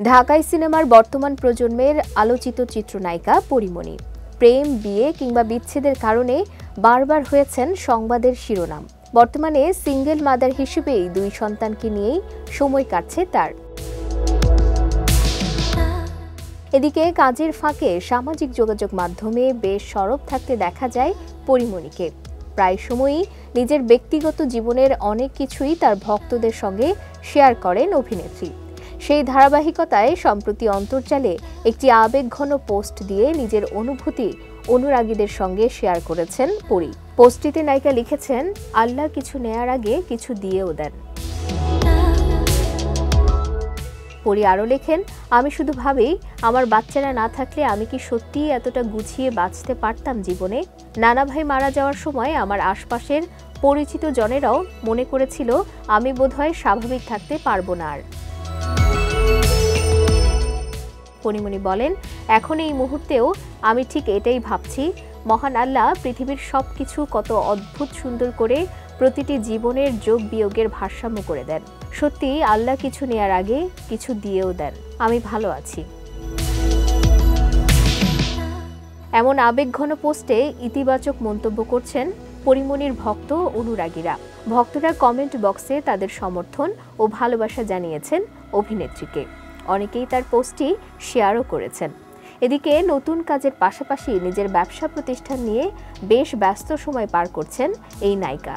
ঢাকাই সিনেমার বর্তমান প্রজন্মের আলোচিত চিত্রনায়িকা পরীমণি প্রেম, বিয়ে কিংবা বিচ্ছেদের কারণে বারবার হয়েছেন সংবাদের শিরোনাম। বর্তমানে সিঙ্গেল মাদার হিসেবেই 2 সন্তানকে নিয়েই সময় কাটছে তার। এদিকে কাজের ফাঁকে সামাজিক যোগাযোগ মাধ্যমে বেশ সরব থাকতে দেখা যায় পরীমণিকে। প্রায় সময়ই নিজের ব্যক্তিগত জীবনের অনেক কিছুই তার ভক্তদের সঙ্গে শেয়ার করেন অভিনেত্রী। সেই ধারাবাহিকতায় সম্প্রতি অন্তর্জালে একটি আবেগঘন পোস্ট দিয়ে নিজের অনুভূতি অনুরাগীদের সঙ্গে শেয়ার করেছেন পরী। পোস্টটিতে নায়িকা লিখেছেন, আল্লাহ কিছু নেয়ার আগে কিছু দিয়েও দেন। পরী আরও লেখেন, আমি শুধু ভাবি আমার বাচ্চারা না থাকলে আমি কি সত্যিই এতটা গুছিয়ে বাঁচতে পারতাম জীবনে। নানা ভাই মারা যাওয়ার সময় আমার আশপাশের পরিচিত জনেরাও মনে করেছিল আমি বোধহয় স্বাভাবিক থাকতে পারবো না আর। পরীমণি বলেন, এখন এই মুহূর্তেও আমি ঠিক এটাই ভাবছি, মহান আল্লাহ পৃথিবীর সবকিছু কত অদ্ভুত সুন্দর করে প্রতিটি জীবনের যোগ বিয়োগের ভারসাম্য করে দেন। সত্যি আল্লাহ কিছু নেয়ার আগে কিছু দিয়েও দেন। আমি ভালো আছি। এমন আবেগঘন পোস্টে ইতিবাচক মন্তব্য করছেন পরীমণির ভক্ত অনুরাগীরা। ভক্তরা কমেন্ট বক্সে তাদের সমর্থন ও ভালোবাসা জানিয়েছেন অভিনেত্রীকে। অনেকেই তার পোস্টটি শেয়ারও করেছেন। এদিকে নতুন কাজের পাশাপাশি নিজের ব্যবসা প্রতিষ্ঠান নিয়ে বেশ ব্যস্ত সময় পার করছেন এই নায়িকা।